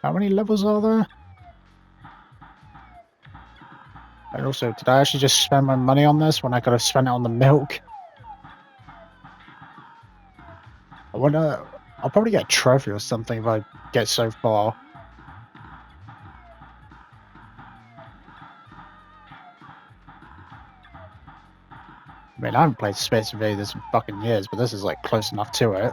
How many levels are there? And also, did I actually just spend my money on this when I could have spent it on the milk? I wonder. I'll probably get a trophy or something if I get so far. I mean, I haven't played Space Invaders in fucking years, but this is like close enough to it.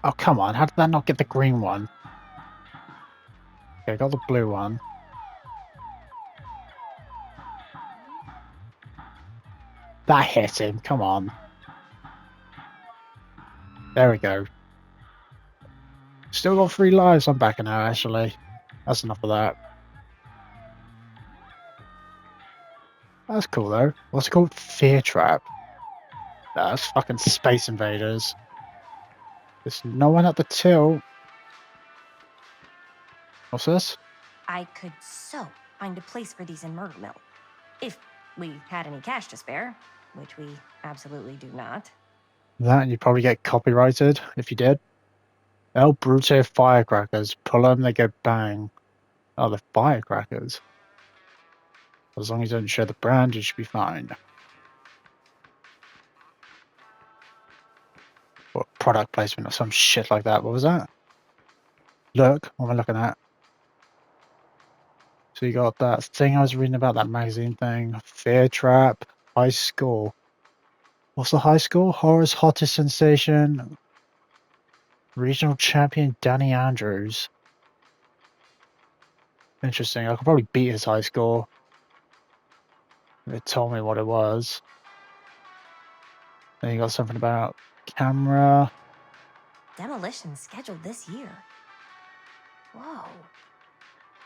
Oh, come on. How did that not get the green one? Okay, I got the blue one. That hit him. Come on. There we go. Still got 3 lives. I'm backing out, actually. That's enough of that. That's cool, though. What's it called? Fear Trap. That's fucking Space Invaders. There's no one at the till. What's this? I could so find a place for these in Myrtle Mill. If we had any cash to spare, which we absolutely do not. That, and you'd probably get copyrighted if you did. El Brute firecrackers. Pull them, they go bang. Oh, the firecrackers. As long as you don't share the brand, you should be fine. Or product placement or some shit like that. What was that? Look, what am I looking at? So you got that thing I was reading about, that magazine thing. Fear Trap. High score. What's the high score? Horror's hottest sensation. Regional champion Danny Andrews. Interesting. I could probably beat his high score. It told me what it was. Then you got something about camera. Demolition scheduled this year. Whoa.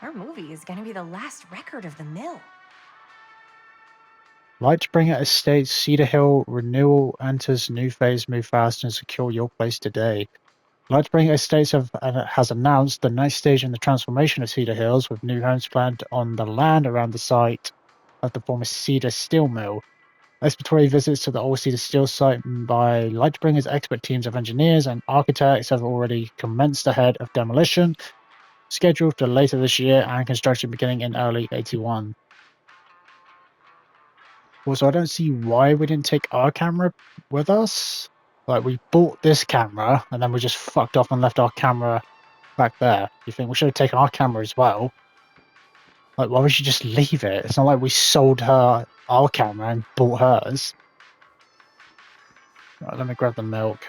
Our movie is gonna be the last record of the mill. Lightbringer Estates Cedar Hill renewal enters new phase. Move fast and secure your place today. Lightbringer Estates has announced the next stage in the transformation of Cedar Hills, with new homes planned on the land around the site of the former Cedar Steel Mill. Exploratory visits to the old Cedar Steel site by Lightbringer's expert teams of engineers and architects have already commenced ahead of demolition, scheduled for later this year, and construction beginning in early 81. Also, I don't see why we didn't take our camera with us. Like, we bought this camera, and then we just fucked off and left our camera back there. You think we should have taken our camera as well? Like, why would you just leave it? It's not like we sold her our camera and bought hers. Right, let me grab the milk.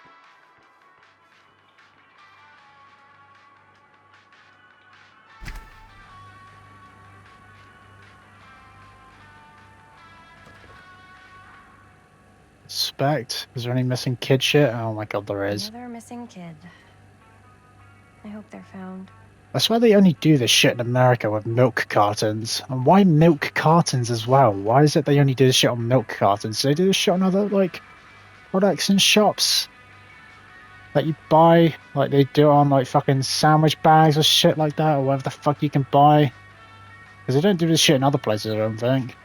Inspect. Is there any missing kid shit? Oh my god, there is. Another missing kid. I hope they're found. I swear they only do this shit in America with milk cartons. And why milk cartons as well? Why is it they only do this shit on milk cartons? Do they do this shit on other, like, products in shops that you buy? Like, they do it on, like, fucking sandwich bags or shit like that, or whatever the fuck you can buy? Because they don't do this shit in other places, I don't think.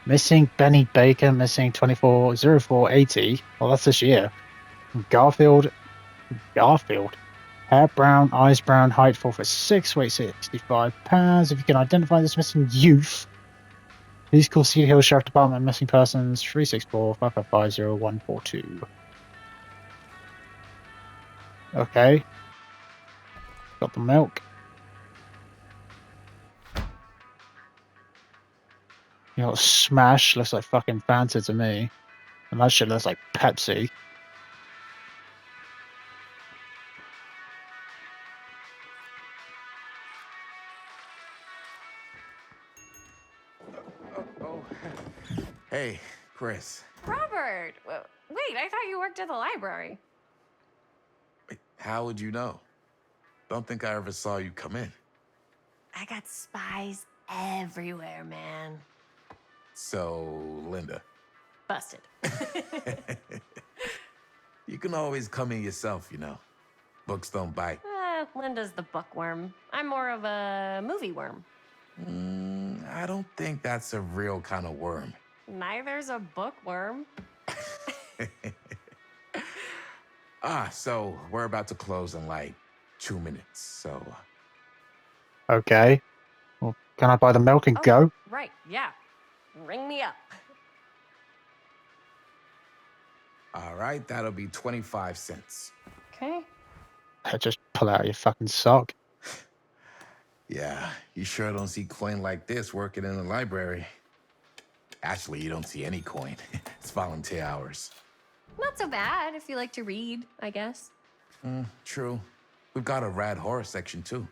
Missing Benny Baker, missing 240480. Well, that's this year. Garfield. Hair brown, eyes brown, height 4'6", weight 65 pounds. If you can identify this missing youth, please call Cedar Hill Sheriff Department. Missing persons 364-555-0142. Okay. Got the milk. You know, Smash looks like fucking Fanta to me. And that shit looks like Pepsi. Hey, Chris. Robert! Wait, I thought you worked at the library. Wait, how would you know? Don't think I ever saw you come in. I got spies everywhere, man. So, Linda. Busted. You can always come in yourself, you know. Books don't bite. Linda's the bookworm. I'm more of a movie worm. I don't think that's a real kind of worm. Neither's a bookworm. So we're about to close in like 2 minutes, so... Okay. Well, can I buy the milk and go? Right, yeah. Ring me up. All right, that'll be 25 cents. Okay. Just pull out your fucking sock. Yeah, you sure don't see coin like this working in the library. Actually, you don't see any coin. It's volunteer hours. Not so bad if you like to read, I guess. True. We've got a rad horror section, too.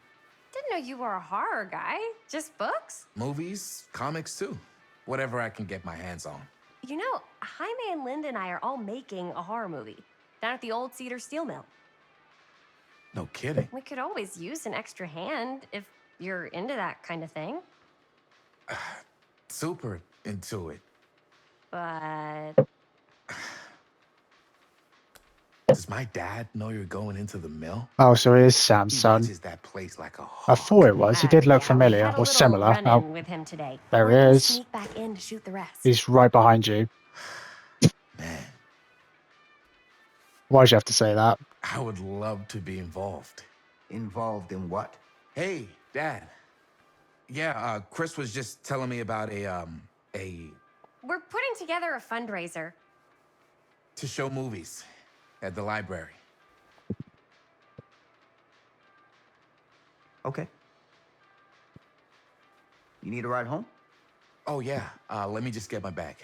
Didn't know you were a horror guy. Just books? Movies, comics, too. Whatever I can get my hands on. You know, Jaime and Linda and I are all making a horror movie down at the old Cedar Steel Mill. No kidding. We could always use an extra hand if you're into that kind of thing. Super into it. But Does my dad know you're going into the mill? Oh, so it is Sam's He son. watches that place like a hawk. I thought it was. He did look yeah, familiar we had a or little similar. run-in Oh, with him today. there We're he gonna is. Sneak back in to shoot the rest. He's right behind you. Man, Why'd you have to say that? I would love to be involved. Involved in what? Hey, Dad. Yeah, Chris was just telling me about a We're putting together a fundraiser. to show movies at the library. Okay. You need a ride home? Oh, yeah. Let me just get my bag.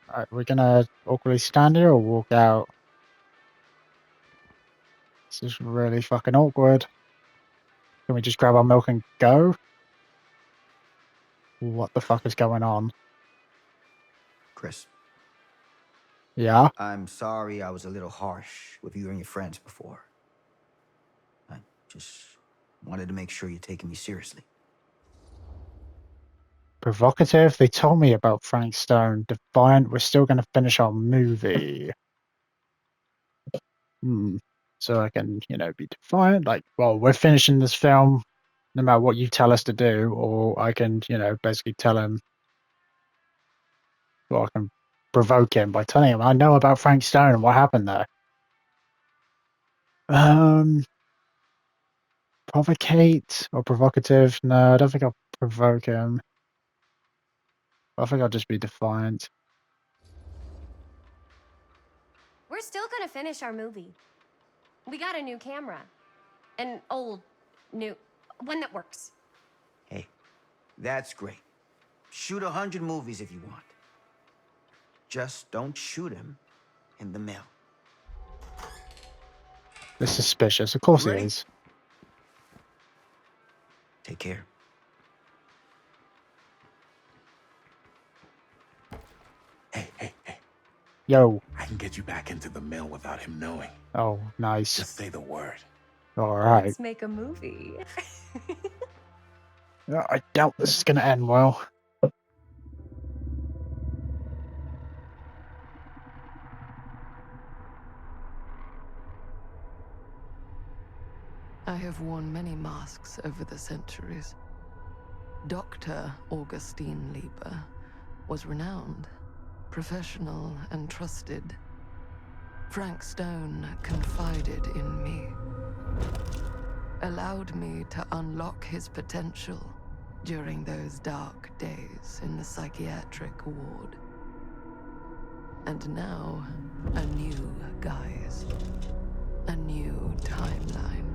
Alright, we're gonna awkwardly stand here or walk out. This is really fucking awkward. Can we just grab our milk and go? What the fuck is going on? Chris, Yeah? I'm sorry I was a little harsh with you and your friends before. I just wanted to make sure you're taking me seriously. Provocative? They told me about Frank Stone. Defiant, we're still gonna finish our movie. So I can, be defiant. Like, well, we're finishing this film no matter what you tell us to do, or I can, basically tell him, or I can provoke him by telling him I know about Frank Stone and what happened there. Provocate or provocative? No, I don't think I'll provoke him. I think I'll just be defiant. We're still gonna finish our movie. We got a new camera. An old, new, one that works. Hey, that's great. Shoot 100 movies if you want. Just don't shoot him in the mill. It's suspicious. Of course it Ready? is. Take care. Hey. Yo. I can get you back into the mill without him knowing. Oh, nice. Just say the word. All right. Let's make a movie. I doubt this is going to end well. I have worn many masks over the centuries. Dr. Augustine Lieber was renowned, professional, and trusted. Frank Stone confided in me, allowed me to unlock his potential during those dark days in the psychiatric ward. And now, a new guise, a new timeline,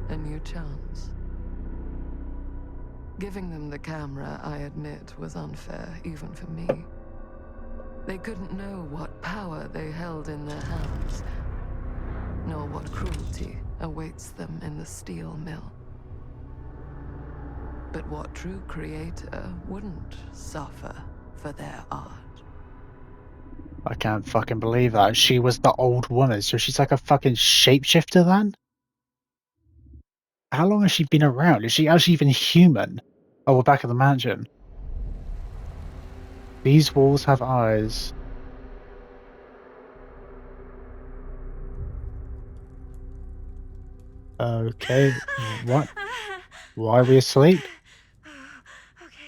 a new chance. Giving them the camera, I admit, was unfair, even for me. They couldn't know what power they held in their hands, nor what cruelty awaits them in the steel mill. But what true creator wouldn't suffer for their art? I can't fucking believe that. She was the old woman, so she's like a fucking shapeshifter then? How long has she been around? Is she actually even human? Oh, we're back at the mansion. These walls have eyes. Okay, what? Why are we asleep? Okay.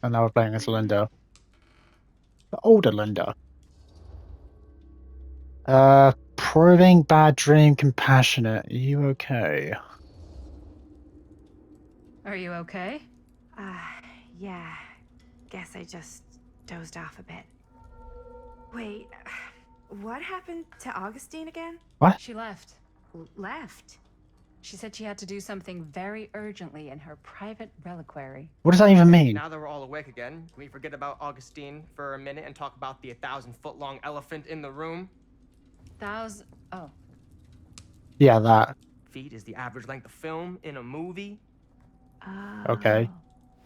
And now we're playing as Linda. The older Linda. Proving bad dream compassionate. Are you okay? Are you okay? Yeah. Guess I just dozed off a bit. Wait, what happened to Augustine again? What? She left. Left? She said she had to do something very urgently in her private reliquary. What does that even mean? Now that we're all awake again, can we forget about Augustine for a minute and talk about the 1,000-foot-long elephant in the room? Oh. Yeah, that. Feet is the average length of film in a movie. Okay.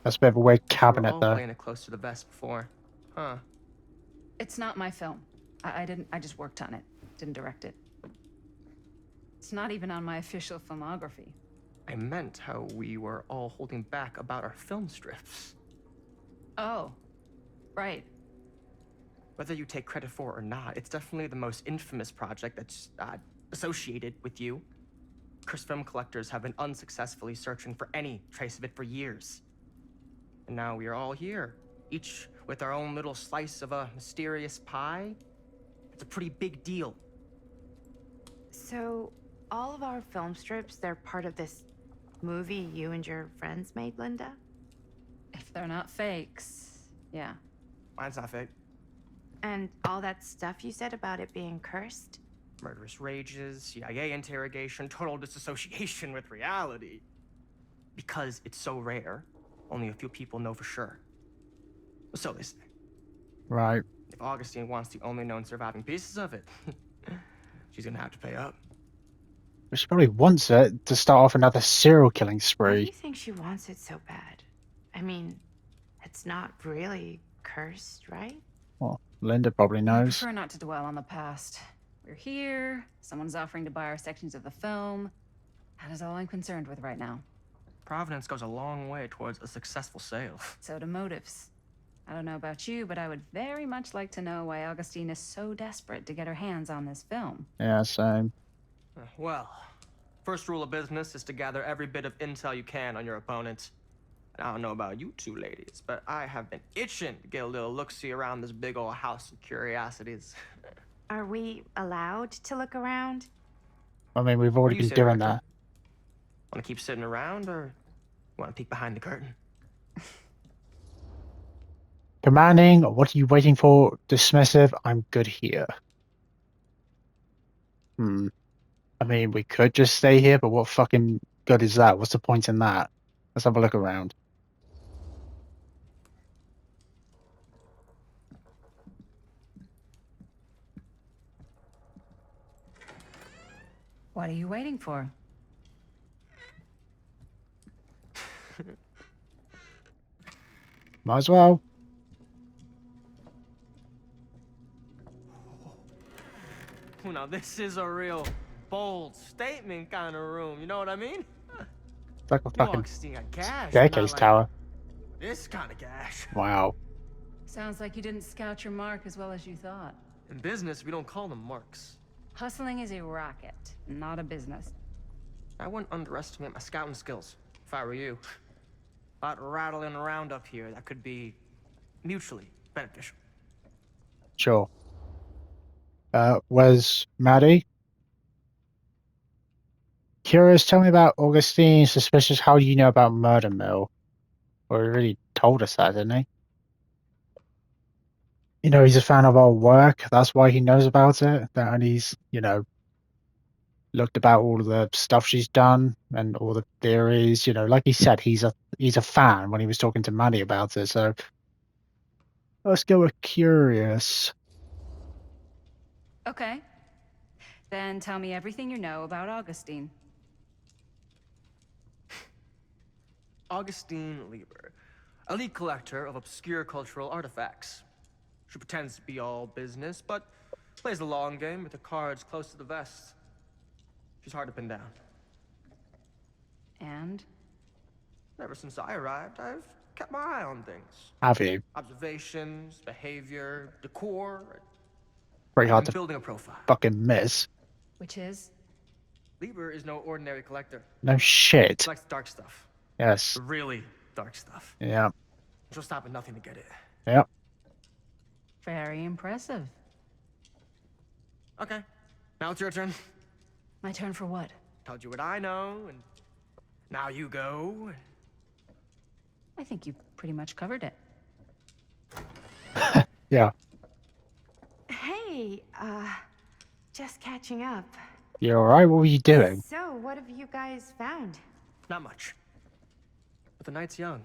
That's a bit of a weird We're cabinet all there. playing it close to the vest before. Huh. It's not my film. I just worked on it. Didn't direct it. It's not even on my official filmography. I meant how we were all holding back about our film strips. Oh. Right. Whether you take credit for it or not, it's definitely the most infamous project that's associated with you. Cursed film collectors have been unsuccessfully searching for any trace of it for years. And now we are all here, each with our own little slice of a mysterious pie. It's a pretty big deal. So, all of our film strips, they're part of this movie you and your friends made, Linda? If they're not fakes, yeah. Mine's not fake. And all that stuff you said about it being cursed? Murderous rages, CIA interrogation, total disassociation with reality. Because it's so rare, only a few people know for sure. So they say. Right. If Augustine wants the only known surviving pieces of it, she's gonna have to pay up. But she probably wants it to start off another serial killing Why do you spree. think she wants it so bad? I mean, it's not really cursed, right? Well, Linda probably I knows. prefer not to dwell on the past. We're here, someone's offering to buy our sections of the film. That is all I'm concerned with right now. Providence goes a long way towards a successful sale. So do motives. I don't know about you, but I would very much like to know why Augustine is so desperate to get her hands on this film. Yeah, same. Well, first rule of business is to gather every bit of intel you can on your opponent. And I don't know about you two ladies, but I have been itching to get a little look-see around this big old house of curiosities. Are we allowed to look around? I mean, we've What already do you been say, doing Director? that. Want to keep sitting around, or want to peek behind the curtain? Commanding, what are you waiting for? Dismissive, I'm good here. I mean, we could just stay here, but what fucking good is that? What's the point in that? Let's have a look around. What are you waiting for? Might as well. Well, now this is a real bold statement kind of room. You know what I mean? It's like a fucking Augustine got cash, but staircase not like tower. this kind of cash. Wow. Sounds like you didn't scout your mark as well as you thought. In business, we don't call them marks. Hustling is a racket, not a business. I wouldn't underestimate my scouting skills, if I were you. A lot rattling around up here that could be mutually beneficial. Sure. Where's Maddie? Curious, tell me about Augustine. Suspicious, how do you know about Murder Mill? Well, he really told us that, didn't he? You know, he's a fan of our work. That's why he knows about it. And he's, you know, looked about all of the stuff she's done and all the theories. You know, like he said, he's a fan when he was talking to Maddie about it. So let's go with curious. Okay. Then tell me everything you know about Augustine. Augustine Lieber, elite collector of obscure cultural artifacts. She pretends to be all business, but plays the long game with her cards close to the vest. She's hard to pin down. And? Ever since I arrived, I've kept my eye on things. Have you? Observations, behavior, decor. Pretty hard I'm to building a profile. fucking miss. Which is? Lieber is no ordinary collector. No shit. She likes the dark stuff. Yes. The really dark stuff. Yeah. She'll stop at nothing to get it. Yep. Very impressive. Okay, now it's your turn. My turn for what? Told you what I know, and now you go. I think you pretty much covered it. Yeah. Hey, just catching up. You alright? What were you doing? So, what have you guys found? Not much. But the night's young.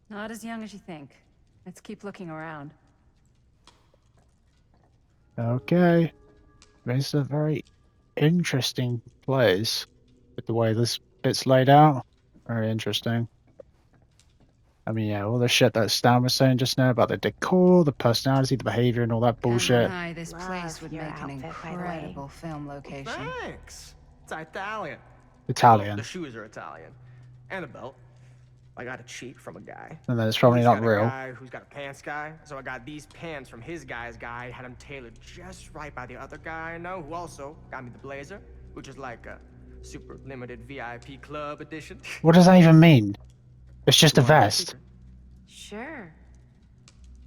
Not as young as you think. Let's keep looking around. Okay. This is a very interesting place with the way this bit's laid out. Very interesting. I mean, yeah, all the shit that Stan was saying just now about the decor, the personality, the behavior, and all that bullshit. Hi, this Love place would your make an outfit, by the way. incredible film location. Thanks. It's Italian. Italian. The shoes are Italian. And the belt. I got a cheat from a guy. And then it's probably He's not got a real. guy who's got a pants guy. So I got these pants from his guy's guy. Had them tailored just right by the other guy I know, who also got me the blazer, which is like a super limited VIP club edition. What does that even mean? It's just a You want my vest. secret? Sure.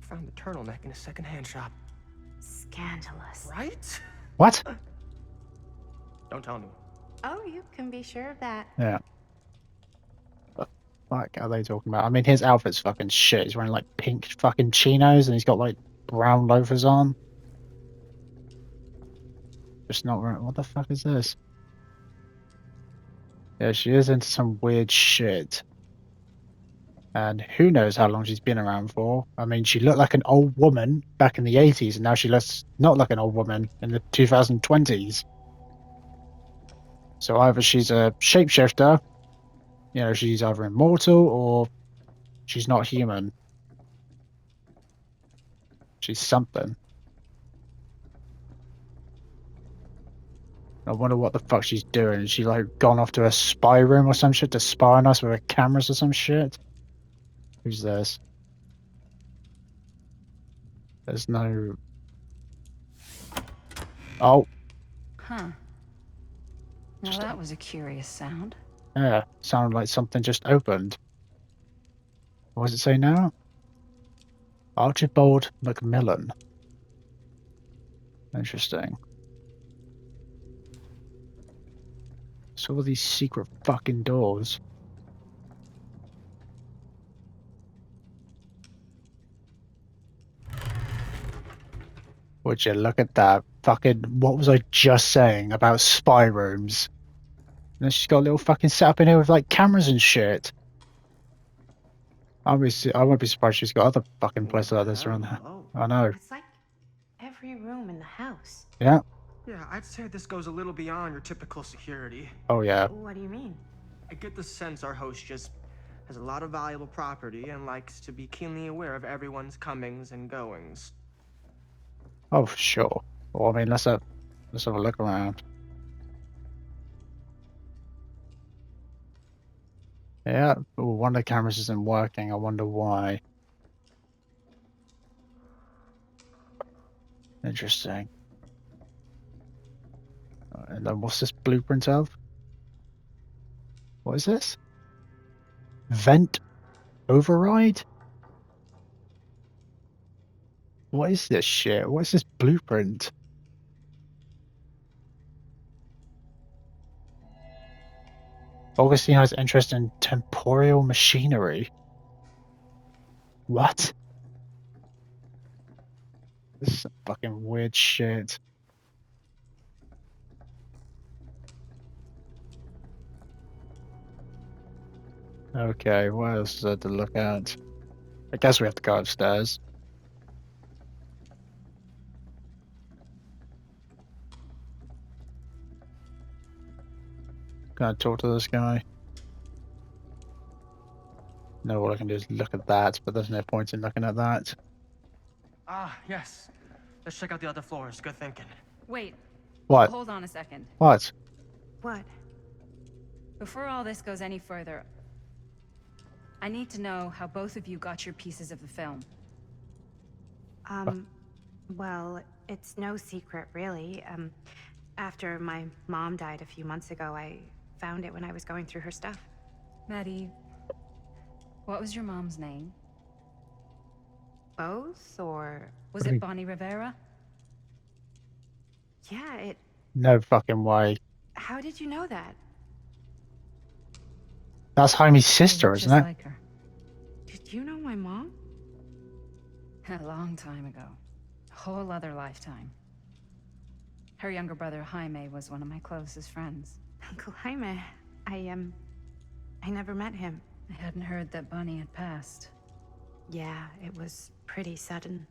Found the turtleneck in a secondhand shop. Scandalous. Right? What? Don't tell anyone. Oh, you can be sure of that. Yeah. What the fuck are they talking about? I mean, his outfit's fucking shit. He's wearing like pink fucking chinos and he's got like brown loafers on. Just not right. What the fuck is this? Yeah, she is into some weird shit. And who knows how long she's been around for. I mean, she looked like an old woman back in the 80s, and now she looks not like an old woman in the 2020s. So either she's a shapeshifter, you know, she's either immortal, or she's not human. She's something. I wonder what the fuck she's doing. Is she like gone off to a spy room or some shit to spy on us with her cameras or some shit? Who's this? There's no... Oh, Huh. Now Just- that was a curious sound. yeah. Sounded like something just opened. What does it say now? Archibald Macmillan. Interesting. So all these secret fucking doors. Would you look at that? Fucking, what was I just saying about spy rooms? And then she's got a little fucking setup in here with like cameras and shit. I won't be surprised she's got other fucking places like this around there. Oh, I know. It's like every room in the house. Yeah. Yeah, I'd say this goes a little beyond your typical security. Oh yeah. What do you mean? I get the sense our host just has a lot of valuable property and likes to be keenly aware of everyone's comings and goings. Oh for sure. Well, I mean, let's have a look around. Yeah. Oh, one of the cameras isn't working. I wonder why. Interesting. And then what's this blueprint of? What is this? Vent override? What is this shit? What is this blueprint? Augustine has interest in temporal machinery. What? This is some fucking weird shit. Okay, what else is there to look at? I guess we have to go upstairs. Can I talk to this guy? No, all I can do is look at that, but there's no point in looking at that. Ah, yes. Let's check out the other floors. Good thinking. Wait, What? hold on a second. What? What? Before all this goes any further, I need to know how both of you got your pieces of the film. Well, it's no secret, really. After my mom died a few months ago, I found it when I was going through her stuff. Maddie, what was your mom's name? Both, or... Was it Bonnie Rivera? Yeah, it... No fucking way. How did you know that? That's Jaime's You sister, look isn't just it? like her. Did you know my mom? A long time ago. A whole other lifetime. Her younger brother, Jaime, was one of my closest friends. Uncle Jaime. I never met him. I hadn't heard that Bonnie had passed. Yeah, it was pretty sudden.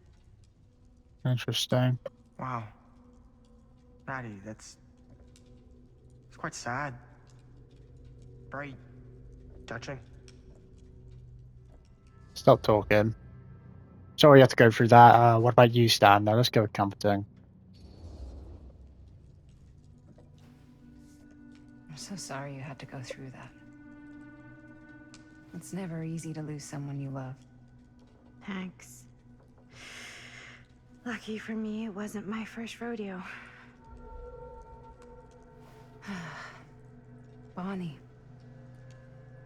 Interesting. Wow. Maddie, it's quite sad. Very touching. Stop talking. Sorry you had to go through that. What about you, Stan? Now let's go with comforting. I'm so sorry you had to go through that. It's never easy to lose someone you love. Thanks. Lucky for me, it wasn't my first rodeo. Bonnie.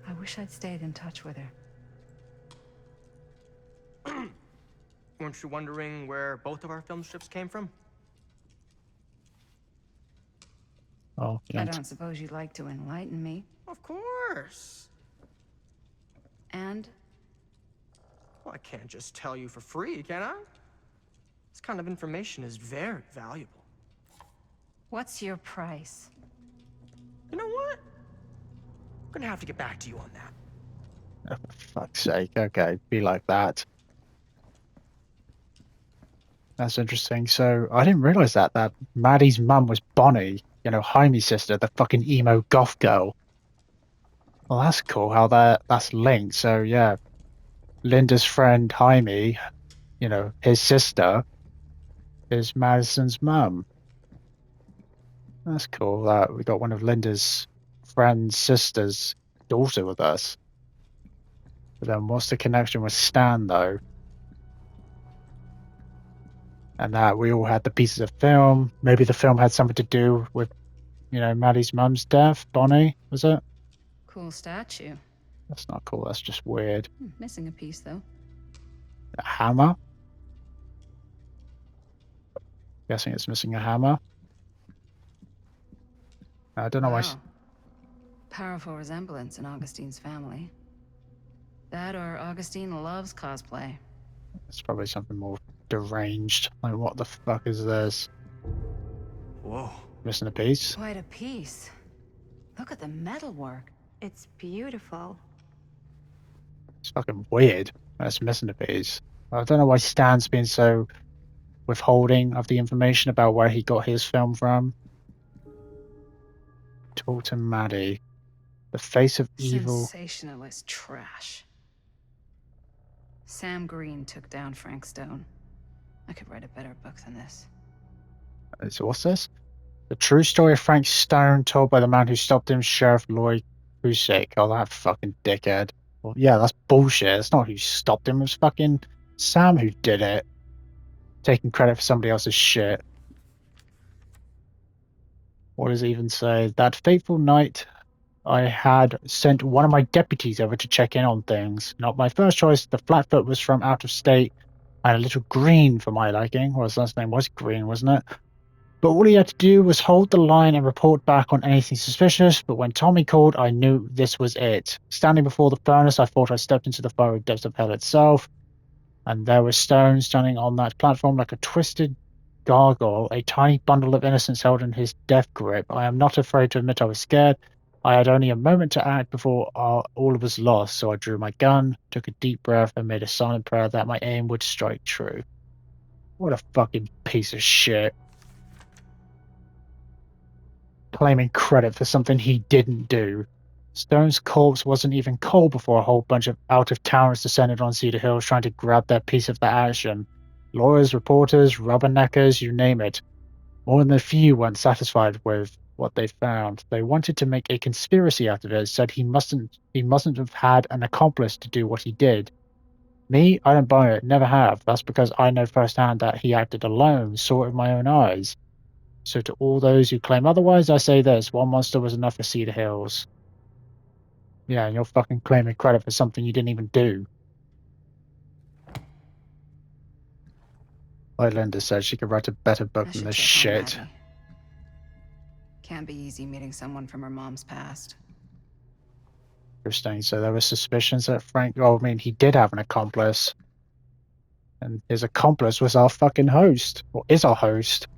I wish I'd stayed in touch with her. Weren't you wondering where both of our film strips came from? Oh, I yeah. don't suppose you'd like to enlighten me. Of course. And Well, I can't just tell you for free, can I? This kind of information is very valuable. what's your price? You know what? I'm gonna have to get back to you on that. Oh, for fuck's sake. Okay, be like that. That's interesting. So I didn't realize that Maddie's mum was Bonnie, you know, Jaime's sister, the fucking emo goth girl. Well, that's cool how that's linked. So yeah, Linda's friend Jaime, you know, his sister, is Madison's mum. That's cool that we got one of Linda's friend's sister's daughter with us. But then what's the connection with Stan though? And that we all had the pieces of film. Maybe the film had something to do with, you know, Maddie's mum's death. Bonnie, was it? Cool statue. That's not cool. That's just weird. Missing a piece, though. A hammer? Guessing it's missing a hammer. I don't know why. Wow. Powerful resemblance in Augustine's family. That or Augustine loves cosplay. It's probably something more deranged. Like, what the fuck is this? Whoa. Missing a piece? Quite a piece. Look at the metalwork. It's beautiful. It's fucking weird. That's missing a piece. I don't know why Stan's been so withholding of the information about where he got his film from. Talk to Maddie. The face of evil. Sensationalist trash. Sam Green took down Frank Stone. I could write a better book than this. So what's this? The true story of Frank Stone told by the man who stopped him, Sheriff Lloyd Cusick. Oh, that fucking dickhead. Well, yeah, that's bullshit. It's not who stopped him. It was fucking Sam who did it. Taking credit for somebody else's shit. What does it even say? That fateful night, I had sent one of my deputies over to check in on things. Not my first choice. The Flatfoot was from out of state and a little green for my liking. Well, his last name was Green, wasn't it? But all he had to do was hold the line and report back on anything suspicious. But when Tommy called, I knew this was it. Standing before the furnace, I thought I stepped into the fiery depths of hell itself. And there was Stone standing on that platform like a twisted gargoyle, a tiny bundle of innocence held in his death grip. I am not afraid to admit I was scared. I had only a moment to act before all was lost, so I drew my gun, took a deep breath, and made a silent prayer that my aim would strike true. What a fucking piece of shit. Claiming credit for something he didn't do. Stone's corpse wasn't even cold before a whole bunch of out-of-towners descended on Cedar Hills trying to grab their piece of the action. Lawyers, reporters, rubberneckers, you name it. More than a few weren't satisfied with what they found. They wanted to make a conspiracy out of it, said he mustn't have had an accomplice to do what he did. Me, I don't buy it, never have. That's because I know firsthand that he acted alone, saw it with my own eyes. So to all those who claim otherwise, I say this, one monster was enough for Cedar Hills. Yeah, and you're fucking claiming credit for something you didn't even do. Like Linda said, she could write a better book I than should this check on shit. Maddie. Can't be easy meeting someone from her mom's past. Interesting. So there were suspicions that Frank, oh, I mean, he did have an accomplice. And his accomplice was our fucking host. Or is our host.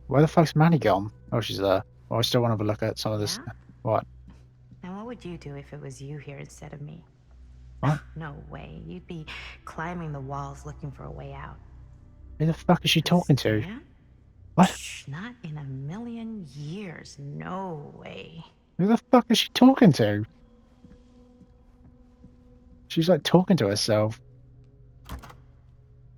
Where the fuck's Maddie gone? Oh, she's there. Oh, I still want to have a look at some of this. Yeah? What? And what would you do if it was you here instead of me? What? No way. You'd be climbing the walls looking for a way out. Who the fuck is she talking to? Stan? What? Shh, not in a million years. No way. Who the fuck is she talking to? She's like talking to herself.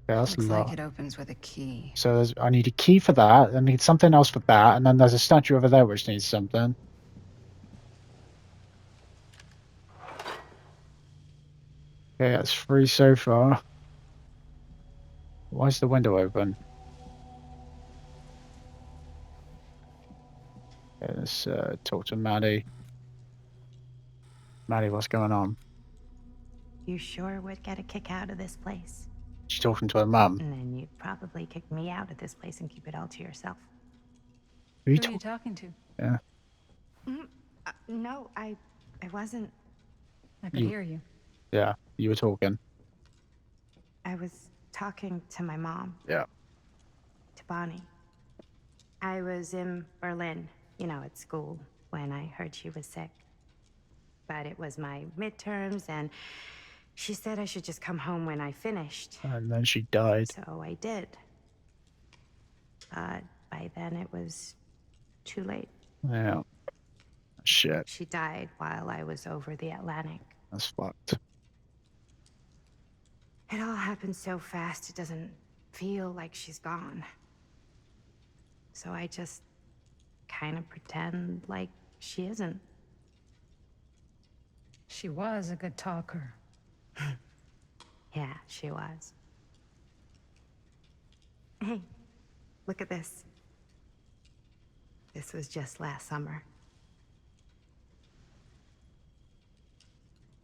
Yeah, that's Looks a lot. like it opens with a key. So I need a key for that. I need something else for that. And then there's a statue over there which needs something. Okay, that's 3 so far. Why is the window open? Okay, let's talk to Maddie. Maddie, what's going on? You sure would get a kick out of this place. She's talking to her mum. And then you'd probably kick me out of this place and keep it all to yourself. Who are Who are you talking to? Yeah. No, I wasn't. I could hear you. Yeah, you were talking. I was talking to my mom. Yeah. To Bonnie. I was in Berlin, at school, when I heard she was sick. But it was my midterms, and she said I should just come home when I finished. And then she died. So I did. But by then it was too late. Yeah. Shit. She died while I was over the Atlantic. That's fucked. It all happened so fast, it doesn't feel like she's gone. So I just kind of pretend like she isn't. She was a good talker. Yeah, she was. Hey, look at this. This was just last summer.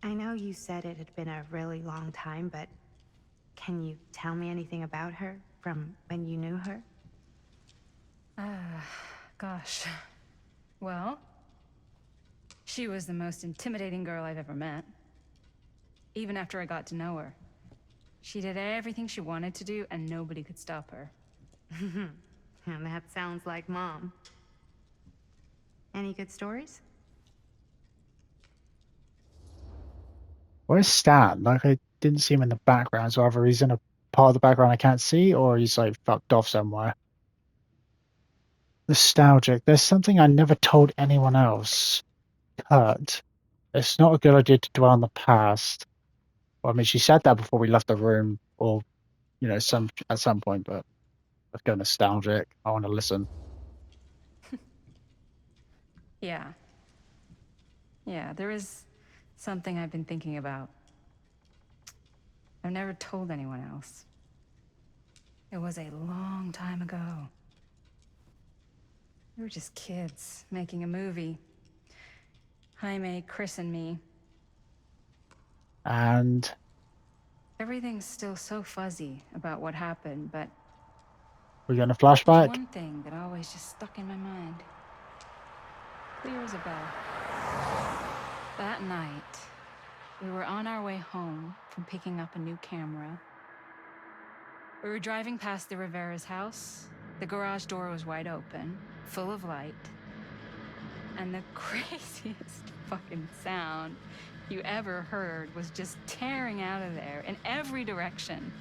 I know you said it had been a really long time, but can you tell me anything about her from when you knew her? Gosh. Well, she was the most intimidating girl I've ever met. Even after I got to know her. She did everything she wanted to do, and nobody could stop her. And that sounds like Mom. Any good stories? Where's Stan? Like, I didn't see him in the background, so either he's in a part of the background I can't see, or he's like fucked off somewhere. Nostalgic. There's something I never told anyone else. Kurt. It's not a good idea to dwell on the past. Well, I mean, she said that before we left the room, or, at some point, but let's go nostalgic. I want to listen. Yeah. Yeah, there is something I've been thinking about. I've never told anyone else. It was a long time ago. We were just kids making a movie. Jaime, Chris, and me. And Everything's still so fuzzy about what happened, but we're going to there's flashback. one thing that always just stuck in my mind. Clear as a bell. That night, we were on our way home from picking up a new camera. We were driving past the Rivera's house. The garage door was wide open, full of light. And the craziest fucking sound you ever heard was just tearing out of there in every direction.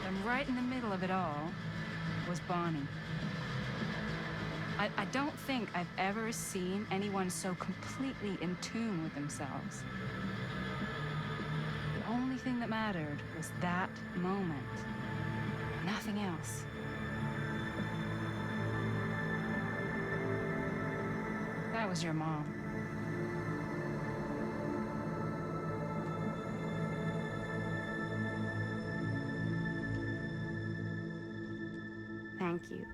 And right in the middle of it all was Bonnie. I don't think I've ever seen anyone so completely in tune with themselves. only thing that mattered was that moment. Nothing else. That was your mom. Thank you.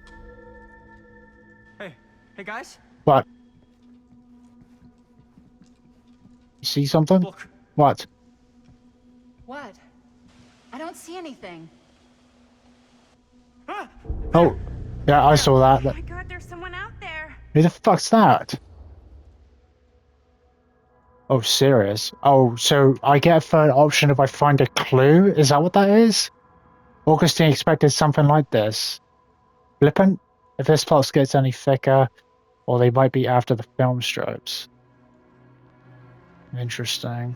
Hey guys, What? You see something? look. What? What? I don't see anything. Ah! Oh, yeah, I saw Oh that. my god, there's someone out there. Who the fuck's that? Oh, serious? Oh, so I get a third option if I find a clue? Is that what that is? Augustine expected something like this. Flippant? If this plot gets any thicker, or they might be after the film strips. Interesting.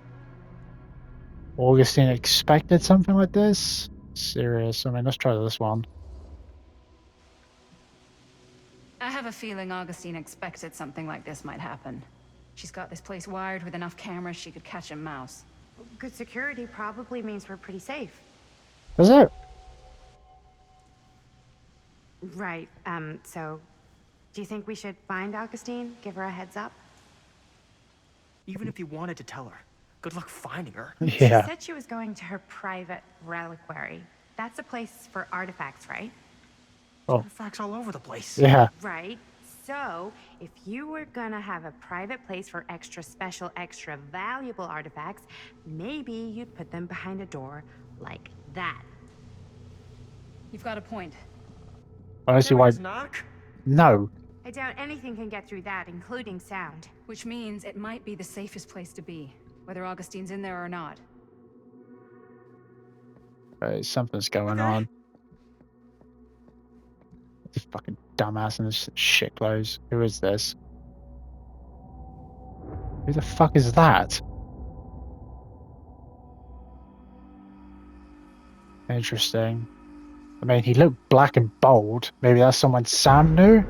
Augustine expected something like this? Serious. I mean, let's try this one. I have a feeling Augustine expected something like this might happen. She's got this place wired with enough cameras she could catch a mouse. Good security probably means we're pretty safe. Is it? Right, so do you think we should find Augustine? Give her a heads up? Even if you wanted to tell her, good luck finding her. She Yeah. said she was going to her private reliquary. That's a place for artifacts, right? Oh, Artifacts all over the place. yeah. Right. So, if you were gonna have a private place for extra special, extra valuable artifacts, maybe you'd put them behind a door like that. You've got a point. I don't see why. Hero's knock? No. I doubt anything can get through that, including sound. Which means it might be the safest place to be, whether Augustine's in there or not. Something's going Okay. on. This fucking dumbass in this shit clothes. Who is this? Who the fuck is that? Interesting. I mean, he looked black and bold. Maybe that's someone Sam knew?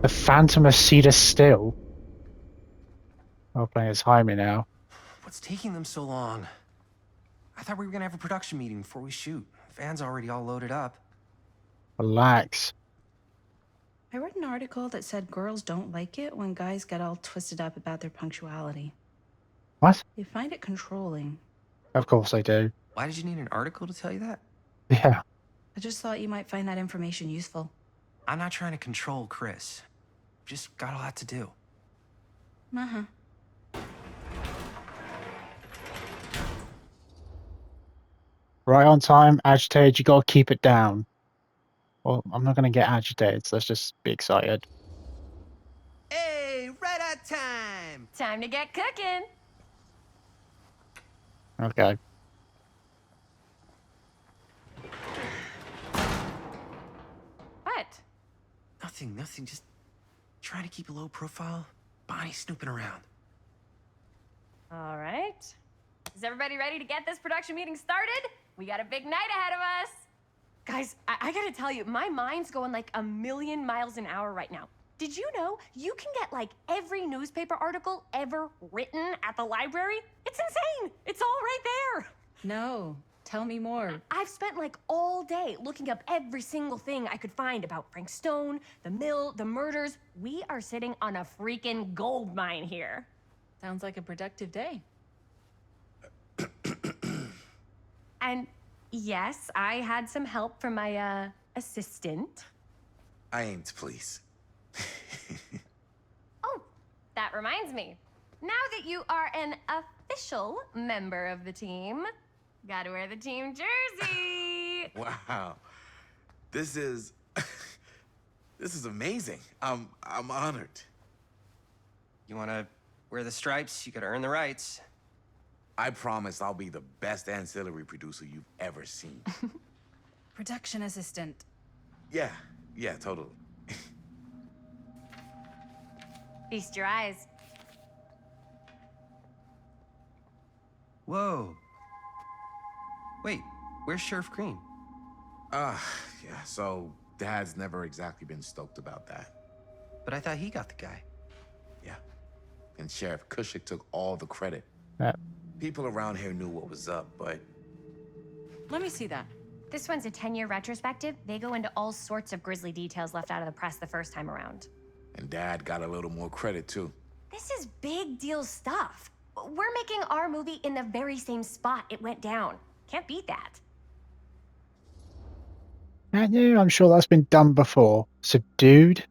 The Phantom of Cedar Still. Oh, playing as Jaime now. What's taking them so long? I thought we were gonna have a production meeting before we shoot. The van's already all loaded up. Relax. I read an article that said girls don't like it when guys get all twisted up about their punctuality. What? They find it controlling. Of course I do. Why did you need an article to tell you that? Yeah. I just thought you might find that information useful. I'm not trying to control Chris. Just got a lot to do. Uh-huh. Right on time, agitated, you gotta keep it down. Well, I'm not gonna get agitated, so let's just be excited. Hey, right on time. Time to get cooking. Okay. What? Nothing. Just trying to keep a low profile. Bonnie snooping around. All right. Is everybody ready to get this production meeting started? We got a big night ahead of us. Guys, I gotta tell you, my mind's going like a million miles an hour right now. Did you know you can get like every newspaper article ever written at the library? It's insane. It's all right there. No, tell me more. I've spent like all day looking up every single thing I could find about Frank Stone, the mill, the murders. We are sitting on a freaking gold mine here. Sounds like a productive day. And yes, I had some help from my assistant. I aim to please. Oh, that reminds me. Now that you are an official member of the team, gotta wear the team jersey. Wow. This is this is amazing. I'm honored. You wanna wear the stripes? You gotta earn the rights. I promise I'll be the best ancillary producer you've ever seen. Production assistant. Yeah, totally. Feast your eyes. Whoa. Wait, where's Sheriff Green? Yeah, so Dad's never exactly been stoked about that. But I thought he got the guy. Yeah. And Sheriff Cushik took all the credit. People around here knew what was up, but Let me see that. This one's a 10-year retrospective. They go into all sorts of grisly details left out of the press the first time around. and Dad got a little more credit too. This is big deal stuff. We're making our movie in the very same spot it went down. Can't beat that. And yeah, I'm sure that's been done before. Subdued?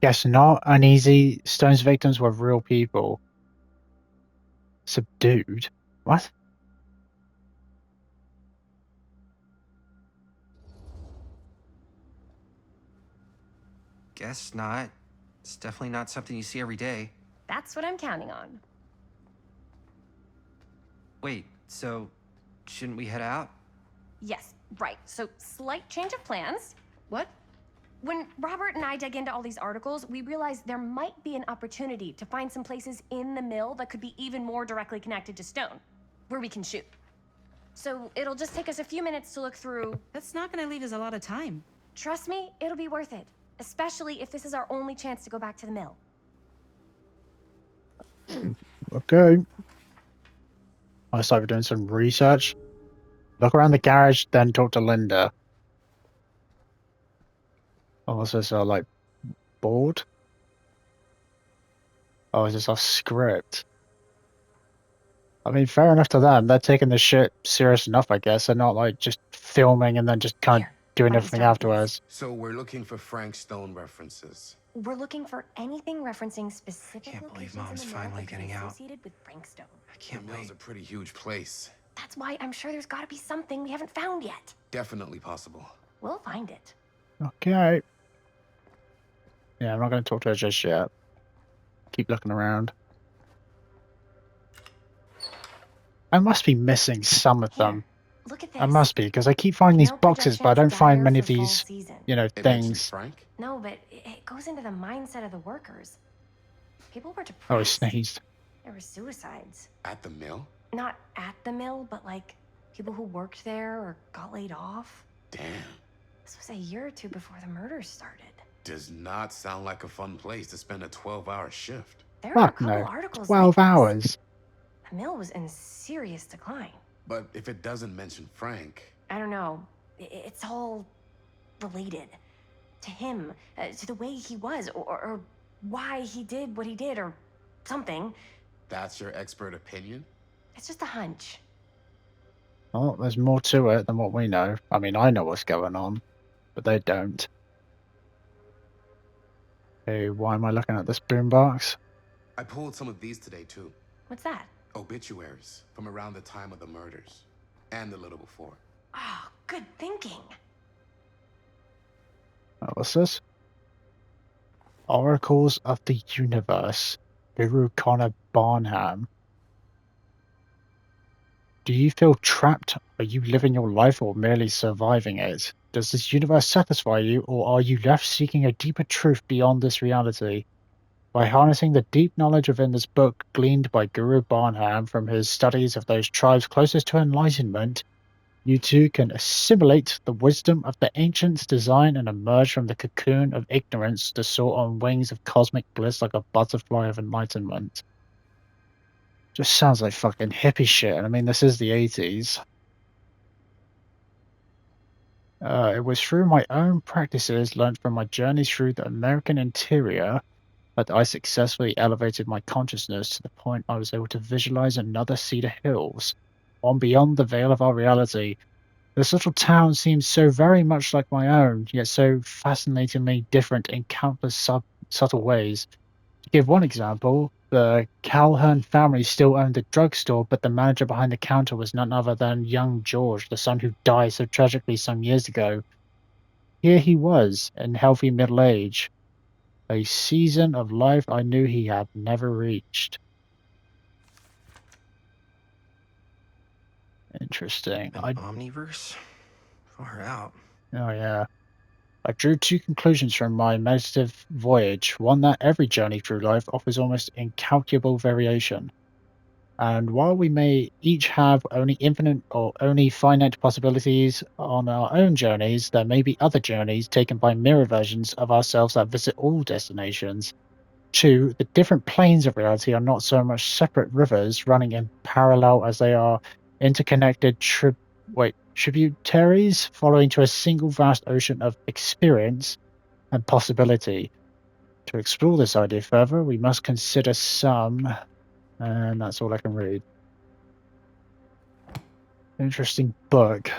Guess not. Uneasy. Stone's victims were real people. Subdued? What? Guess not. It's definitely not something you see every day. That's what I'm counting on. Wait, so shouldn't we head out? Yes, right. So, slight change of plans. What? When Robert and I dug into all these articles, we realized there might be an opportunity to find some places in the mill that could be even more directly connected to Stone, where we can shoot. So, it'll just take us a few minutes to look through. That's not gonna leave us a lot of time. Trust me, it'll be worth it. Especially if this is our only chance to go back to the mill. Okay. I started doing some research. Look around the garage, then talk to Linda. Oh, what's this? Like, board? Oh, is this our script? I mean, fair enough to them. They're taking this shit serious enough, I guess. They're not, like, just filming and then just kind of doing let me everything start with this. afterwards. So we're looking for Frank Stone references. We're looking for anything referencing specific Can't believe locations in Mom's the mill finally that could be getting out. associated with Frank Stone. I can't The wait. mill's a pretty huge place. That's why I'm sure there's got to be something we haven't found yet. Definitely possible. We'll find it. Okay. Yeah, I'm not going to talk to her just yet. Keep looking around. I must be missing some of them. Look at this. I must be, because I keep finding these Mill boxes, but I don't projections find dire many for of fall these, season. you know, It mentions things. Frank? No, but it goes into the mindset of the workers. People were depressed. Oh, he sneezed. There were suicides. At the mill? Not at the mill, but like people who worked there or got laid off. Damn. This was a year or two before the murders started. Does not sound like a fun place to spend a 12-hour shift. There are a Fuck couple no. articles 12 like this. hours. The mill was in serious decline. But if it doesn't mention Frank, I don't know. It's all related to him, to the way he was, or why he did what he did, or something. that's your expert opinion? It's just a hunch. Oh, there's more to it than what we know. I mean, I know what's going on, but they don't. Hey, why am I looking at this boombox? I pulled some of these today too. What's that? Obituaries from around the time of the murders. And a little before. Oh, good thinking. What's this? Oracles of the Universe. Guru Connor Barnham. Do you feel trapped? Are you living your life or merely surviving it? Does this universe satisfy you, or are you left seeking a deeper truth beyond this reality? By harnessing the deep knowledge within this book gleaned by Guru Barnham from his studies of those tribes closest to enlightenment, you too can assimilate the wisdom of the ancients' design and emerge from the cocoon of ignorance to soar on wings of cosmic bliss like a butterfly of enlightenment. Just sounds like fucking hippie shit. I mean, this is the 80s. It was through my own practices learned from my journeys through the American interior that I successfully elevated my consciousness to the point I was able to visualize another Cedar Hills, on beyond the veil of our reality. This little town seems so very much like my own, yet so fascinatingly different in countless subtle ways. To give one example, the Calhoun family still owned the drugstore, but the manager behind the counter was none other than young George, the son who died so tragically some years ago. Here he was, in healthy middle age, a season of life I knew he had never reached. Interesting. An omniverse? Far out. Oh yeah. I drew two conclusions from my meditative voyage. One, that every journey through life offers almost incalculable variation. And while we may each have only infinite or only finite possibilities on our own journeys, there may be other journeys taken by mirror versions of ourselves that visit all destinations. 2, the different planes of reality are not so much separate rivers running in parallel as they are interconnected tributaries following to a single vast ocean of experience and possibility. To explore this idea further, we must consider some, and that's all I can read. Interesting book.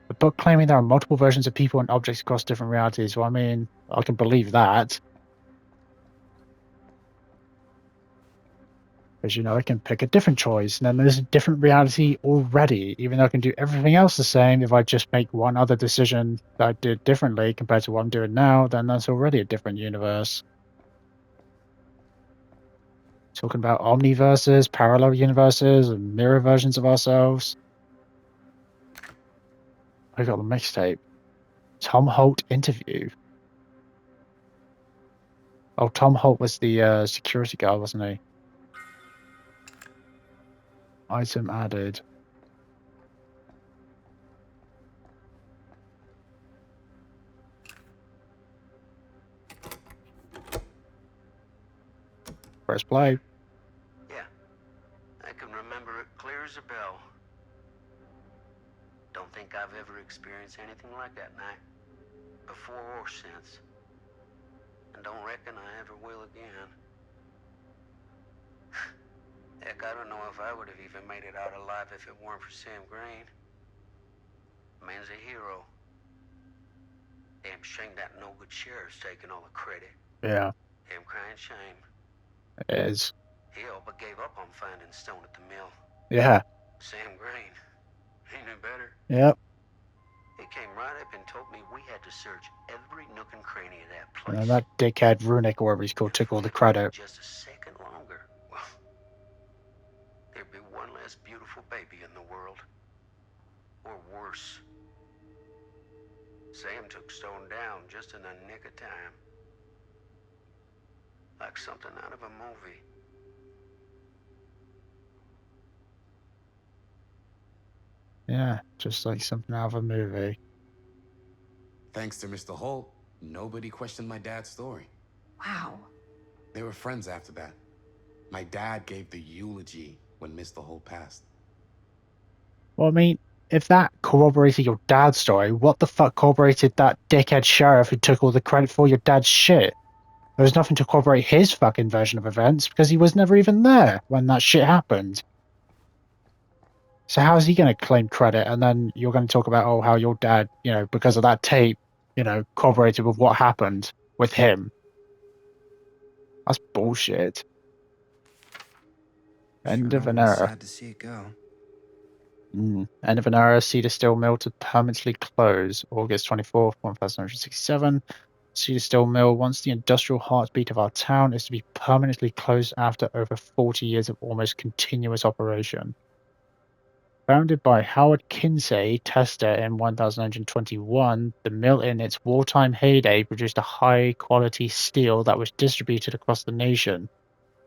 The book claiming there are multiple versions of people and objects across different realities. Well, I mean, I can believe that. Because, I can pick a different choice, and then there's a different reality already. Even though I can do everything else the same, if I just make one other decision that I did differently compared to what I'm doing now, then that's already a different universe. Talking about omniverses, parallel universes, and mirror versions of ourselves. I got the mixtape. Tom Holt interview. Oh, Tom Holt was the security guard, wasn't he? Item added. Press play. Yeah, I can remember it clear as a bell. Don't think I've ever experienced anything like that night, before or since. And don't reckon I ever will again. Heck, I don't know if I would have even made it out alive if it weren't for Sam Green. Man's a hero. Damn shame that no-good sheriff's taking all the credit. Yeah. Damn crying shame. It is. He all but gave up on finding Stone at the mill. Yeah. Sam Green. He knew better. Yep. He came right up and told me we had to search every nook and cranny of that And place. then that dickhead Runic, or whatever he's called, took all the credit. Just a second longer. Well, there'd be one less beautiful baby in the world. Or worse. Sam took Stone down just in the nick of time. Like something out of a movie. Yeah, just like something out of a movie. Thanks to Mr. Holt, nobody questioned my dad's story. Wow. They were friends after that. My dad gave the eulogy when Mr. Holt passed. Well, I mean, if that corroborated your dad's story, what the fuck corroborated that dickhead sheriff who took all the credit for your dad's shit? There was nothing to corroborate his fucking version of events because he was never even there when that shit happened. So how is he going to claim credit? And then you're going to talk about, oh, how your dad, because of that tape, corroborated with what happened with him. That's bullshit. End of an era. Sad to see it go. End of an era. Cedar Steel Mill to permanently close. August 24th, 1967. Cedar Steel Mill, once the industrial heartbeat of our town, is to be permanently closed after over 40 years of almost continuous operation. Founded by Howard Kinsey, Tester, in 1921, the mill in its wartime heyday produced a high-quality steel that was distributed across the nation.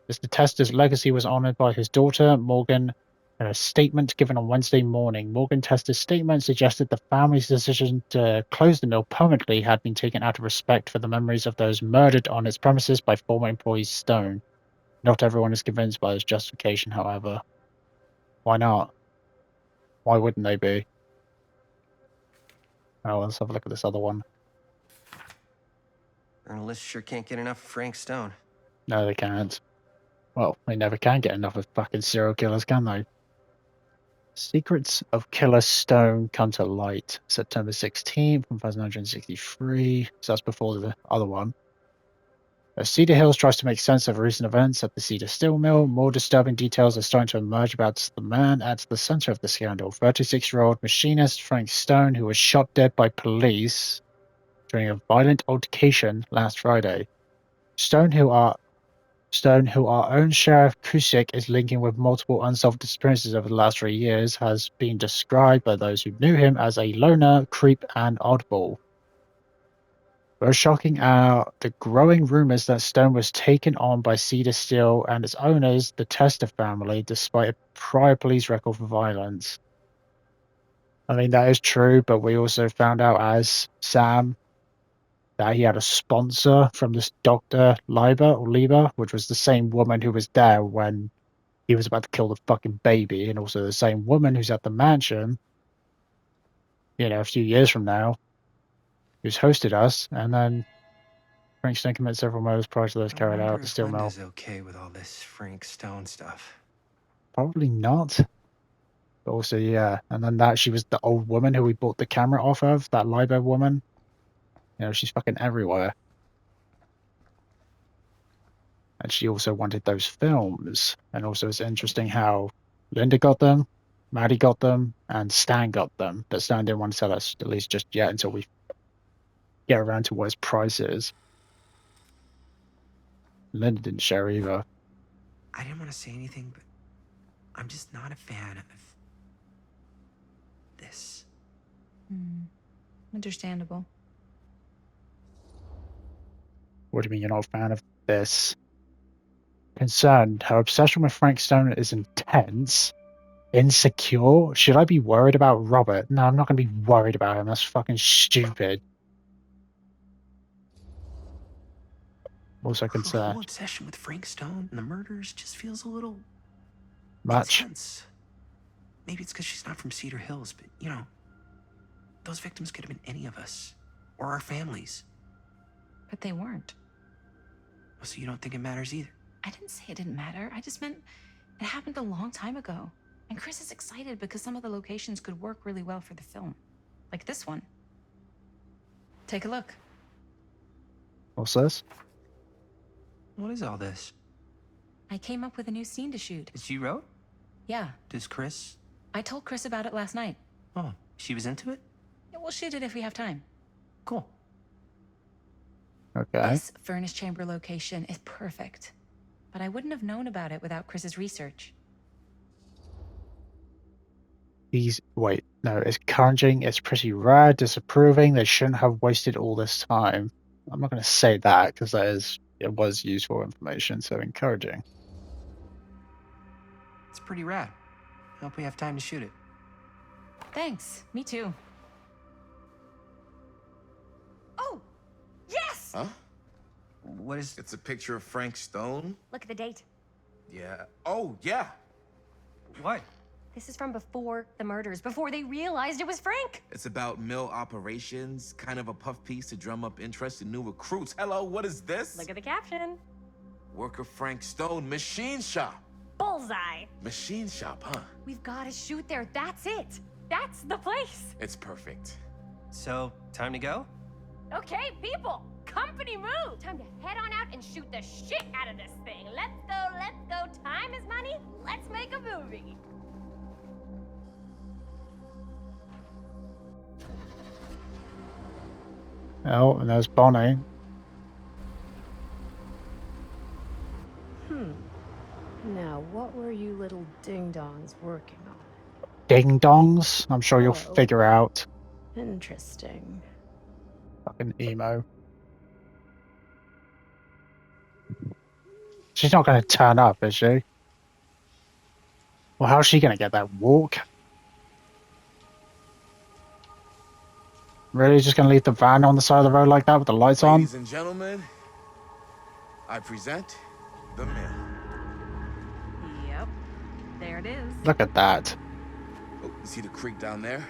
Mr. Tester's legacy was honored by his daughter, Morgan, in a statement given on Wednesday morning. Morgan Tester's statement suggested the family's decision to close the mill permanently had been taken out of respect for the memories of those murdered on its premises by former employees Stone. Not everyone is convinced by his justification, however. Why not? Why wouldn't they be? Oh, let's have a look at this other one. Journalists sure can't get enough of Frank Stone. No, they can't. Well, they never can get enough of fucking serial killers, can they? Secrets of Killer Stone come to light. September 16th, 1963. So that's before the other one. As Cedar Hills tries to make sense of recent events at the Cedar Steel Mill, more disturbing details are starting to emerge about the man at the center of the scandal. 36-year-old machinist Frank Stone, who was shot dead by police during a violent altercation last Friday. Stone, who our own Sheriff Cusick is linking with multiple unsolved disappearances over the last 3 years, has been described by those who knew him as a loner, creep, and oddball. Most shocking are the growing rumors that Stone was taken on by Cedar Steel and its owners, the Tester family, despite a prior police record for violence. I mean, that is true, but we also found out, as Sam that he had a sponsor from this Dr. Lieber, which was the same woman who was there when he was about to kill the fucking baby, and also the same woman who's at the mansion, you know, a few years from now, who's hosted us, and then Frank Stone commits several murders prior to those carried out at the steel mill. Linda's okay with all this Frank Stone stuff. Probably not. But also, yeah. And then that she was the old woman who we bought the camera off of, that Libo woman. You know, she's fucking everywhere. And she also wanted those films. And also it's interesting how Linda got them, Maddie got them, and Stan got them. But Stan didn't want to tell us, at least just yet, until we get around to what his price is. Linda didn't share either. I didn't want to say anything, but I'm just not a fan of this. Understandable. What do you mean you're not a fan of this? Concerned, her obsession with Frank Stone is intense. Insecure? Should I be worried about Robert? No, I'm not going to be worried about him. That's fucking stupid. Also Her concerned. whole obsession with Frank Stone and the murders just feels a little Much. intense. Maybe it's because she's not from Cedar Hills, but you know, those victims could have been any of us or our families. But they weren't. So you don't think it matters either? I didn't say it didn't matter. I just meant it happened a long time ago. And Chris is excited because some of the locations could work really well for the film. Like this one. Take a look. What's this? What is all this? I came up with a new scene to shoot. That you wrote? Yeah, Does Chris? I told Chris about it last night. Oh, she was into it? Yeah, we'll shoot it if we have time. Cool. Okay. This furnace chamber location is perfect. But I wouldn't have known about it without Chris's research. Wait, no, it's encouraging, it's pretty rare, disapproving, they shouldn't have wasted all this time. I'm not going to say that, because it was useful information, so encouraging. It's pretty rad. I hope we have time to shoot it. Thanks, me too. Oh, yes! Huh? What is... It's a picture of Frank Stone? Look at the date. Yeah. Oh, yeah. What? This is from before the murders, before they realized it was Frank. It's about mill operations, kind of a puff piece to drum up interest in new recruits. Hello, what is this? Look at the caption. Worker Frank Stone, machine shop. Bullseye. Machine shop, huh? We've got to shoot there. That's it. That's the place. It's perfect. So, time to go? Okay, people. Company move. Time to head on out and shoot the shit out of this thing. Let's go, let's go. Time is money. Let's make a movie. Oh, and there's Bonnie. Now, what were you little ding-dongs working on? Ding dongs. I'm sure you'll Oh. figure out. Interesting. Fucking emo. She's not going to turn up, is she? Well, how's she going to get that walk? Really? Just going to leave the van on the side of the road like that with the lights on? Ladies and gentlemen, I present the mill. Yep, there it is. Look at that. Oh, you see the creek down there?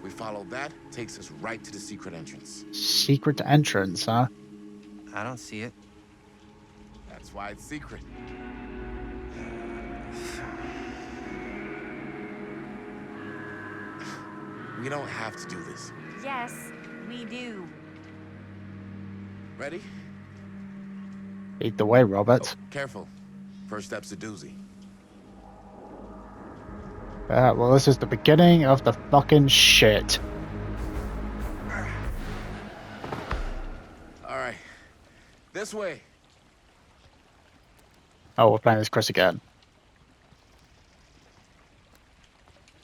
We follow that, takes us right to the secret entrance. Secret entrance, huh? I don't see it. That's why it's secret. We don't have to do this. Yes, we do. Ready? Lead the way, Robert. Oh, careful. First step's a doozy. Well, this is the beginning of the fucking shit. All right. This way. Oh, we're playing as Chris again.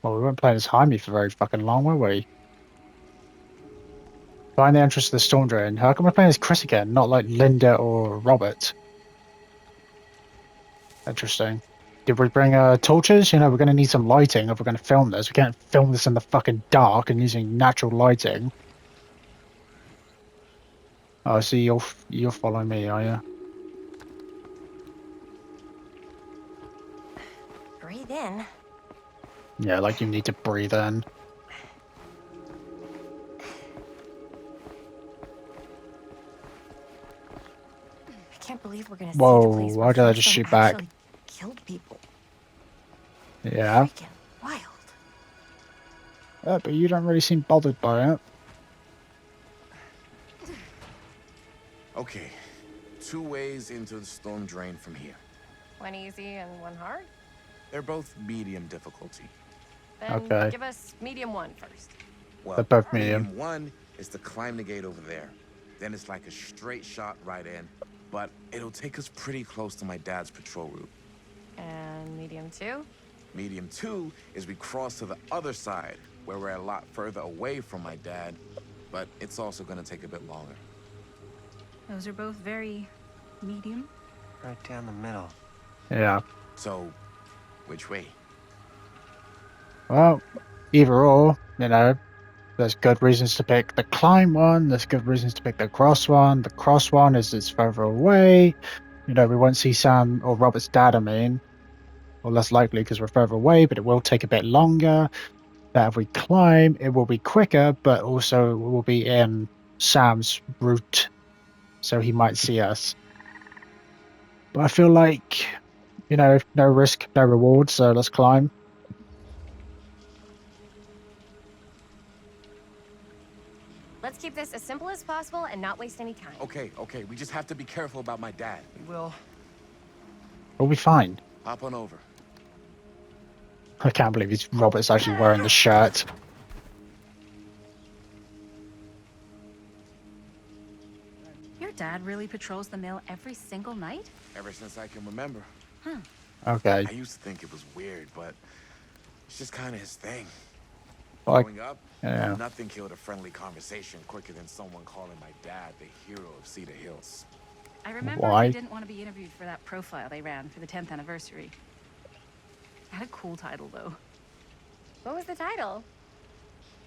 Well, we weren't playing as Jaime for very fucking long, were we? Find the entrance to the storm drain. How come we're playing as Chris again, not like Linda or Robert? Interesting. Did we bring torches? You know, we're going to need some lighting if we're going to film this. We can't film this in the fucking dark and using natural lighting. Oh, so you'll follow me, are you? Breathe in. Yeah, like you need to breathe in. I can't believe we're gonna see Whoa, the place where why did I just Flintstone shoot back? actually killed people. Yeah. Freaking wild. But you don't really seem bothered by it. Okay, 2 ways into the storm drain from here. One easy and one hard? They're both medium difficulty. Then Okay. give us medium 1 first. Well, They're both medium. medium 1 is to climb the gate over there. Then it's like a straight shot right in, but it'll take us pretty close to my dad's patrol route. And medium 2? Medium 2 is we cross to the other side, where we're a lot further away from my dad, but it's also gonna take a bit longer. Those are both very medium. Right down the middle. Yeah. So, which way? Well, either or, you know. There's good reasons to pick the climb one, there's good reasons to pick the cross one. The cross one is further away. You know, we won't see Sam or Robert's dad, I mean. Or less likely because we're further away, but it will take a bit longer. That if we climb, it will be quicker, but also will be in Sam's route. So he might see us. But I feel like, you know, no risk, no reward, so let's climb. Let's keep this as simple as possible and not waste any time. Okay, we just have to be careful about my dad. We will. We'll be fine. Hop on over. I can't believe Robert's actually wearing the shirt. Your dad really patrols the mill every single night? Ever since I can remember. Okay. I used to think it was weird, but it's just kind of his thing. Like, Growing up, yeah. nothing killed a friendly conversation quicker than someone calling my dad the hero of Cedar Hills. I remember Why? you didn't want to be interviewed for that profile they ran for the 10th anniversary. It had a cool title, though. What was the title?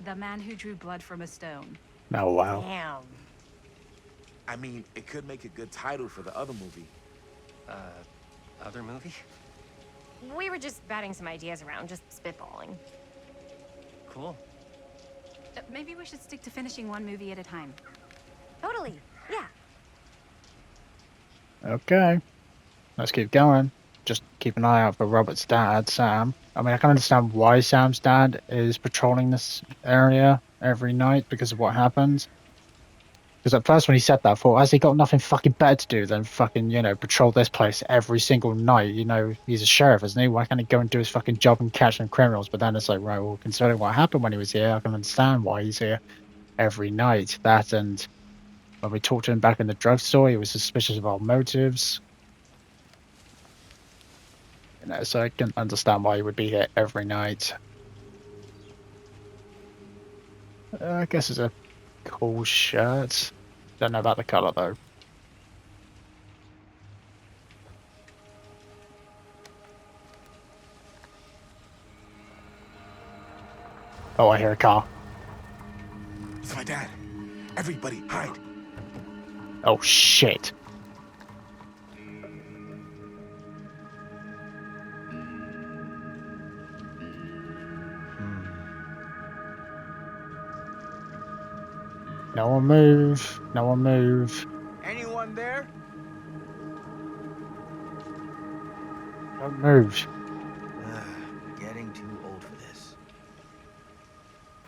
The Man Who Drew Blood from a Stone. Oh, wow. Damn. I mean, it could make a good title for the other movie. Other movie? We were just batting some ideas around, just spitballing. Cool. Maybe we should stick to finishing one movie at a time. Totally. Yeah. Okay. Let's keep going. Just keep an eye out for Robert's dad, Sam. I mean, I can understand why Sam's dad is patrolling this area every night because of what happened. Because at first when he said that, I thought, has he got nothing fucking better to do than fucking, you know, patrol this place every single night? You know, he's a sheriff, isn't he? Why can't he go and do his fucking job and catch some criminals? But then it's like, right, well, considering what happened when he was here, I can understand why he's here every night. That and when we talked to him back in the drugstore, he was suspicious of our motives. You know, so I can understand why he would be here every night. I guess it's a cool shirt. Don't know about the color though. Oh, I hear a car. It's my dad. Everybody, hide. Oh shit. No one move. No one move. Anyone there? Don't move. Getting too old for this.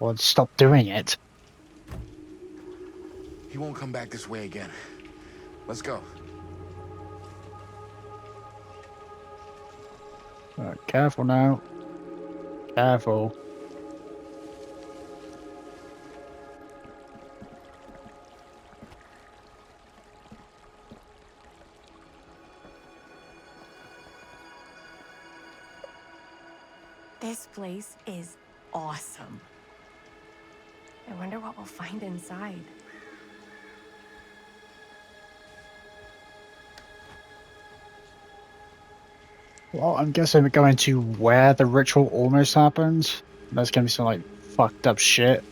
Well, stop doing it. He won't come back this way again. Let's go. Right, careful now. Careful. This place is awesome. I wonder what we'll find inside. Well, I'm guessing we're going to where the ritual almost happened. There's gonna be some like fucked up shit.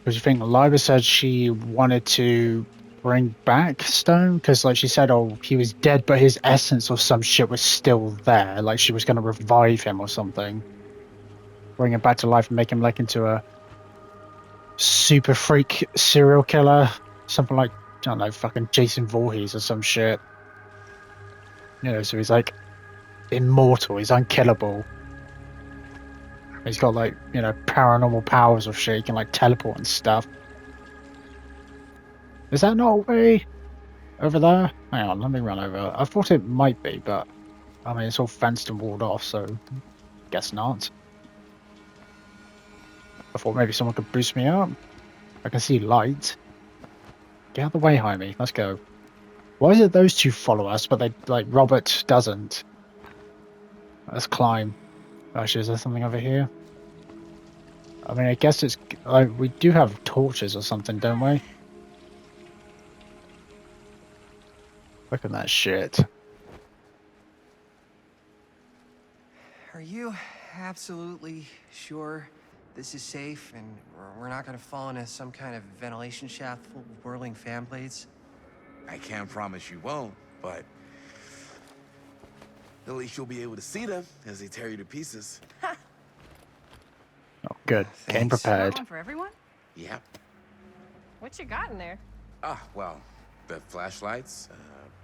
Because you think Liva said she wanted to bring back Stone? Because like she said, oh, he was dead, but his essence or some shit was still there. Like she was going to revive him or something. Bring him back to life and make him like into a super freak serial killer. Something like, I don't know, fucking Jason Voorhees or some shit. You know, so he's like immortal, he's unkillable. He's got like, you know, paranormal powers or shit, he can like teleport and stuff. Is that not a way over there? Hang on, let me run over. I thought it might be, but I mean it's all fenced and walled off, so guess not. I thought maybe someone could boost me up. I can see light. Get out of the way, Jaime. Let's go. Why is it those two follow us, but they like Robert doesn't? Let's climb. Actually, is there something over here? I mean, I guess it's like we do have torches or something, don't we? Look at that shit. Are you absolutely sure this is safe and we're not gonna fall into some kind of ventilation shaft full of whirling fan blades? I can't promise you won't, but at least you'll be able to see them as they tear you to pieces. Oh, good. Came Thanks. prepared. One for everyone? Yep. What you got in there? Well, the flashlights,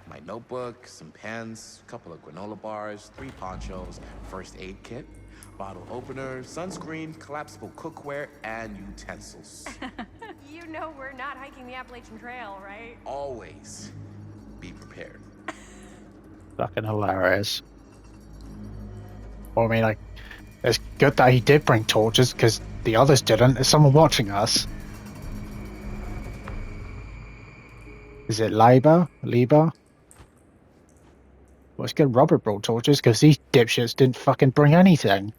my notebook, some pens, a couple of granola bars, 3 ponchos, first aid kit, bottle opener, sunscreen, collapsible cookware, and utensils. You know we're not hiking the Appalachian Trail, right? Always be prepared. Fucking hilarious. Well, I mean, like, it's good that he did bring torches because the others didn't. Is someone watching us? Is it Liba? Well, it's good Robert brought torches because these dipshits didn't fucking bring anything.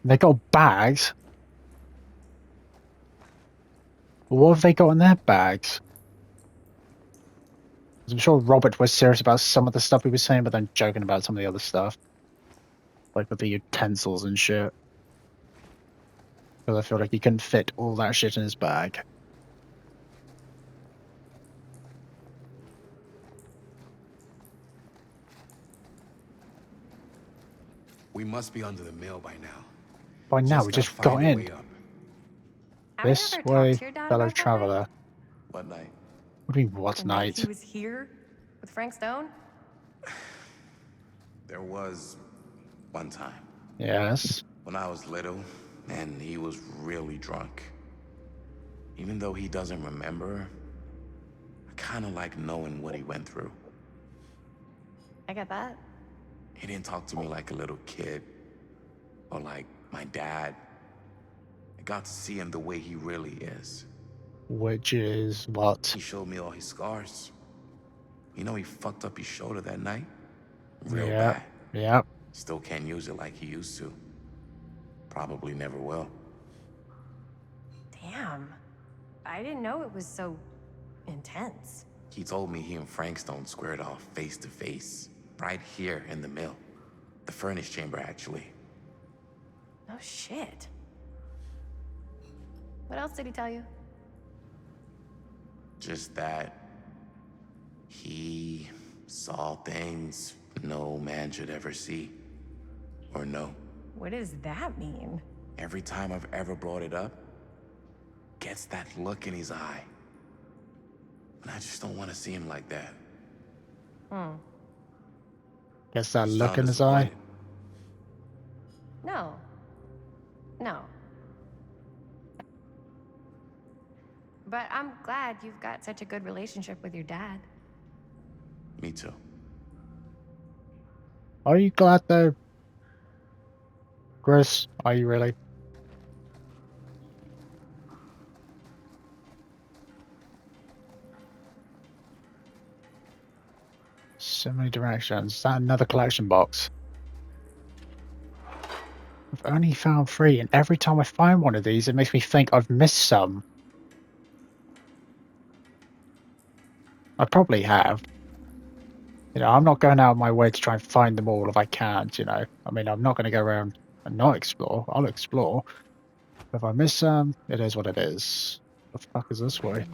They got bags. What have they got in their bags? I'm sure Robert was serious about some of the stuff he was saying, but then joking about some of the other stuff. Like with the utensils and shit. Because I feel like he couldn't fit all that shit in his bag. We must be under the mill by now. By now, we gotta just find got a in. way up. This Have you ever way, talked to your dad fellow about that traveller. What night? What do you mean, what The night night? he was here with Frank Stone? There was one time Yes. when I was little and he was really drunk. Even though he doesn't remember, I kind of like knowing what he went through. I get that. He didn't talk to me like a little kid or like my dad. I got to see him the way he really is. Which is what? He showed me all his scars. You know, he fucked up his shoulder that night. Real Yeah. bad. Yep. Still can't use it like he used to. Probably never will. Damn. I didn't know it was so intense. He told me he and Frank Stone squared off face to face, right here in the mill. The furnace chamber, actually. Oh shit. What else did he tell you? Just that he saw things no man should ever see or know. What does that mean? Every time I've ever brought it up, gets that look in his eye. And I just don't want to see him like that. Gets that You look sound in his eye. disappointed. No. No. But I'm glad you've got such a good relationship with your dad. Me too. Are you glad though? Chris, are you really? So many directions. Is that another collection box? I've only found 3, and every time I find one of these, it makes me think I've missed some. I probably have. You know, I'm not going out of my way to try and find them all if I can't, you know. I mean, I'm not going to go around and not explore. I'll explore. If I miss some, it is what it is. The fuck is this way?